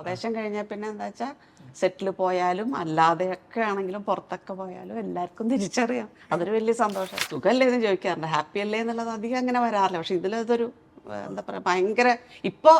ആവേശം കഴിഞ്ഞാൽ പിന്നെ എന്താ വെച്ചാൽ സെറ്റിൽ പോയാലും അല്ലാതെയൊക്കെ ആണെങ്കിലും പുറത്തൊക്കെ പോയാലും എല്ലാവർക്കും തിരിച്ചറിയാം. അതൊരു വലിയ സന്തോഷം. സുഖമല്ലേ എന്ന് ചോദിക്കാറുണ്ട്, ഹാപ്പി അല്ലേ എന്നുള്ളത് അധികം അങ്ങനെ വരാറില്ല. പക്ഷെ ഇതിലതൊരു എന്താ പറയുക, ഭയങ്കര ഇപ്പോൾ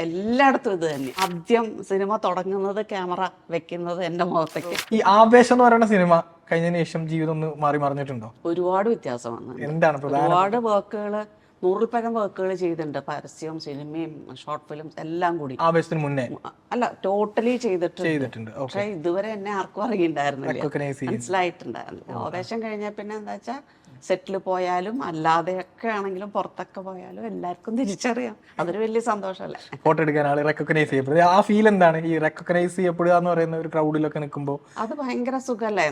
എല്ലായിടത്തും ഇത് തന്നെ. ആദ്യം സിനിമ തുടങ്ങുന്നത്, ക്യാമറ വെക്കുന്നത് എൻ്റെ മുഖത്തേക്ക്. ഈ ആവേശം എന്ന് പറയുന്ന സിനിമ കഴിഞ്ഞതിന് ശേഷം ജീവിതം ഒന്ന് മാറി മറിഞ്ഞിട്ടുണ്ടോ? ഒരുപാട് വ്യത്യാസം വന്നു. എന്താണ് ഒരുപാട് വർക്കുകൾ, 100-ൽ-പരം വർക്കുകൾ ചെയ്തിട്ടുണ്ട്. പരസ്യവും സിനിമയും ഷോർട്ട് ഫിലിംസ് എല്ലാം കൂടി. ആവേശത്തിന് മുന്നേ അല്ല, ടോട്ടലി ചെയ്തിട്ടുണ്ട്. Okay. പക്ഷെ ഇതുവരെ എന്നെ ആർക്കും അറിയണ്ടായിരുന്നില്ല, Recognize ചെയ്യുന്നു. മനസ്സിലായിട്ടുണ്ടായിരുന്നില്ല. ആവേശം കഴിഞ്ഞാൽ പിന്നെ എന്താ വെച്ചാൽ സെറ്റിൽ പോയാലും അല്ലാതെയൊക്കെ ആണെങ്കിലും പുറത്തൊക്കെ പോയാലും എല്ലാവർക്കും തിരിച്ചറിയാം. അതൊരു വലിയ സന്തോഷമല്ലേ. ഫോട്ടോ എടുക്കാൻ ആള് റെക്കഗ്നൈസ് ചെയ്യപ്പെടുക, ആ ഫീൽ എന്താണ്? ഈ റെക്കഗ്നൈസ് ചെയ്യപ്പെടുക എന്ന് പറയുന്ന ഒരു ക്രൗഡിലൊക്കെ നിൽക്കുമ്പോൾ അത് ഭയങ്കര സുഖമല്ലേ.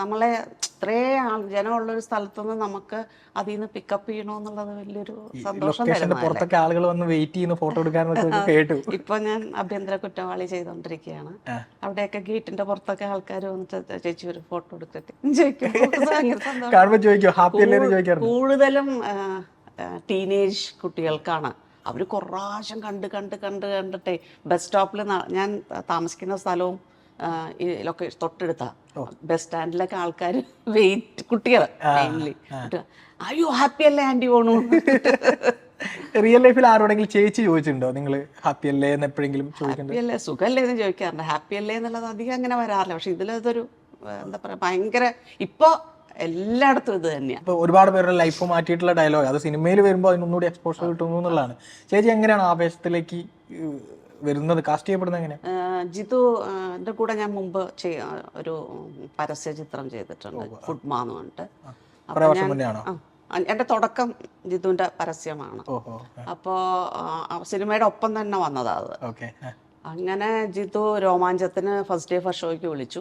നമ്മളെ ഇത്രയും ജനമുള്ളൊരു സ്ഥലത്തുനിന്ന് നമുക്ക് അതിൽ നിന്ന് പിക്കപ്പ് ചെയ്യണമെന്നുള്ളത് വലിയൊരു സന്തോഷം ലൊക്കേഷന്റെ പുറത്തൊക്കെ ആളുകൾ വന്ന് വെയിറ്റ് ചെയ്യുന്ന ഫോട്ടോ എടുക്കാനൊക്കെ കേട്ടു. ഇപ്പൊ ഞാൻ ആഭ്യന്തര കുറ്റവാളി ചെയ്തോണ്ടിരിക്കുകയാണ്. അവിടെയൊക്കെ ഗേറ്റിന്റെ പുറത്തൊക്കെ ആൾക്കാർ വന്നിട്ട് ചേച്ചി ഒരു ഫോട്ടോ എടുത്തിട്ട് ചോദിക്കും. കൂടുതലും ടീനേജ് കുട്ടികൾക്കാണ്. അവർ കുറേശ്ശം കണ്ടിട്ടേ ബസ് സ്റ്റോപ്പിൽ, ഞാൻ താമസിക്കുന്ന സ്ഥലവും ഈ ലൊക്കേഷൻ തൊട്ടടുത്താ. ബസ് സ്റ്റാൻഡിലൊക്കെ ആൾക്കാർ വെയിറ്റ്, കുട്ടികൾ മെയിൻലി, അയ്യോ ഹാപ്പി അല്ലേ ആന്റി പോണു. റിയൽ ലൈഫിൽ ആരോടെങ്കിലും ചേച്ചി ചോദിച്ചിട്ടുണ്ടോ നിങ്ങൾ ഹാപ്പി അല്ലേ എന്ന് എപ്പോഴെങ്കിലും? ഹാപ്പി അല്ലേ, സുഖമല്ലേ എന്ന് ചോദിക്കാറുണ്ട്. ഹാപ്പി അല്ലേ എന്നുള്ളത് അധികം അങ്ങനെ വരാറില്ല. പക്ഷെ ഇതിലതൊരു എന്താ പറയാ, ഭയങ്കര ഇപ്പൊ എല്ലായിടത്തും ഇത് തന്നെയാണ്. ഇപ്പൊ ഒരുപാട് പേരുടെ ലൈഫ് മാറ്റിയിട്ടുള്ള ഡയലോഗ്, അത് സിനിമയിൽ വരുമ്പോൾ അതിനൊന്നുകൂടി എക്സ്പോഷർ കിട്ടുന്നു എന്നുള്ളതാണ്. ചേച്ചി എങ്ങനെയാണ് ആവേശത്തിലേക്ക് വരുന്നത്, കാസ്റ്റ് ചെയ്യപ്പെടുന്നത് എങ്ങനെ? ജിതു എൻ്റെ കൂടെ ഞാൻ മുമ്പ് ഒരു പരസ്യ ചിത്രം ചെയ്തിട്ടുണ്ട്, ഫുഡ്മാ എന്ന് പറഞ്ഞിട്ട്. എൻ്റെ തുടക്കം ജിതുവിൻ്റെ പരസ്യമാണ്. അപ്പോൾ സിനിമയുടെ ഒപ്പം തന്നെ വന്നതാ അത്. അങ്ങനെ ജിതു രോമാഞ്ചത്തിന് ഫസ്റ്റ് ഡേ ഫസ്റ്റ് ഷോയ്ക്ക് വിളിച്ചു.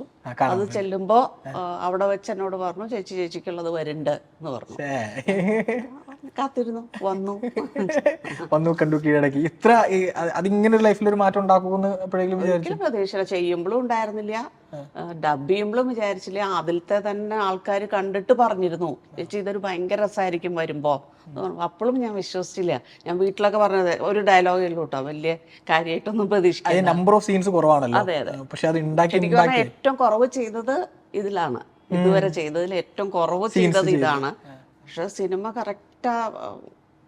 അത് ചെല്ലുമ്പോ അവിടെ വെച്ച് എന്നോട് പറഞ്ഞു, ചേച്ചിക്കുള്ളത് വരുന്നുണ്ട് എന്ന് പറഞ്ഞു. കാത്തിരുന്നു, വന്നു കണ്ടു, കീഴടക്കി. ഇത്ര അതിങ്ങനെ ഒരു ലൈഫിൽ ഒരു മാറ്റം ഉണ്ടാക്കുമെന്ന് എപ്പോഴെങ്കിലും പ്രതീക്ഷ ചെയ്യുമ്പോഴും ഉണ്ടായിരുന്നില്ല, ഡബ് ചെയ്യുമ്പോഴും വിചാരിച്ചില്ല. അതിലത്തെ തന്നെ ആൾക്കാർ കണ്ടിട്ട് പറഞ്ഞിരുന്നു, ചേച്ചി ഇതൊരു ഭയങ്കര രസമായിരിക്കും വരുമ്പോ. അപ്പോഴും ഞാൻ വിശ്വസിച്ചില്ല. ഞാൻ വീട്ടിലൊക്കെ പറഞ്ഞത് ഒരു ഡയലോഗിലും കേട്ടോ, വലിയ കാര്യമായിട്ടൊന്നും പ്രതീക്ഷിക്കില്ല. നമ്പർ ഓഫ് സീൻസ് കുറവാണല്ലോ. അതെ അതെ. പക്ഷെ അത് ഏറ്റവും കുറവ് ചെയ്തത് ഇതിലാണ്, ഇതുവരെ ചെയ്തതിൽ ഏറ്റവും കുറവ് ചെയ്തത് ഇതാണ്. പക്ഷെ സിനിമ കറക്റ്റാ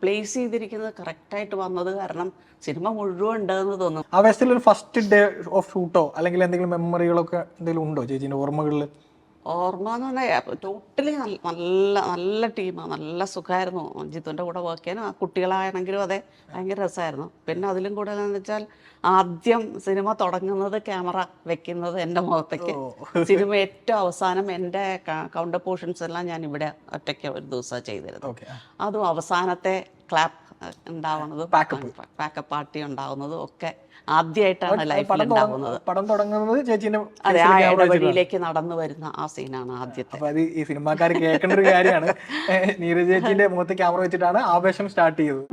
പ്ലേസ് ചെയ്തിരിക്കുന്നത്, കറക്റ്റായിട്ട് വന്നത് കാരണം സിനിമ മുഴുവൻ ഉണ്ടെന്ന് തോന്നുന്നു. ആവേശത്തിൽ ഒരു ഫസ്റ്റ് ഡേ ഓഫ് ഷൂട്ടോ അല്ലെങ്കിൽ എന്തെങ്കിലും മെമ്മറികളൊക്കെ എന്തെങ്കിലും ഉണ്ടോ ചേച്ചിന്റെ ഓർമ്മകളിൽ? ഓർമ്മ എന്ന് പറഞ്ഞാൽ ടോട്ടലി നല്ല ടീമാണ്, നല്ല സുഖമായിരുന്നു ജിത്തുവിൻ്റെ കൂടെ വർക്ക് ചെയ്യാനും. ആ കുട്ടികളാണെങ്കിലും അതെ, ഭയങ്കര രസമായിരുന്നു. പിന്നെ അതിലും കൂടുതൽ എന്ന് വെച്ചാൽ ആദ്യം സിനിമ തുടങ്ങുന്നത്, ക്യാമറ വെക്കുന്നത് എൻ്റെ മുഖത്തേക്ക്. സിനിമ ഏറ്റവും അവസാനം എൻ്റെ കൗണ്ടർ പോർഷൻസ് എല്ലാം ഞാൻ ഇവിടെ ഒറ്റയ്ക്ക് ഒരു ദിവസം ചെയ്തിരുന്നു. അതും അവസാനത്തെ ക്ലാപ്പ് ഉണ്ടാവുന്നതും പാക്കപ്പ് പാർട്ടി ഉണ്ടാവുന്നതും ഒക്കെ ആദ്യമായിട്ടാണ് ലൈഫിൽ ഉണ്ടാവുന്നത്. പടം തുടങ്ങുന്നത് ചേച്ചിന്റെ അതെ, ആ ഇടവഴിയിലേക്ക് നടന്നു വരുന്ന ആ സീനാണ് ആദ്യത്തെ. അപ്പൊ അത് ഈ സിനിമാക്കാർ കേൾക്കേണ്ട ഒരു കാര്യമാണ്. നീരജ് ചേച്ചിന്റെ മുഖത്ത് ക്യാമറ വെച്ചിട്ടാണ് ആവേശം സ്റ്റാർട്ട് ചെയ്തത്.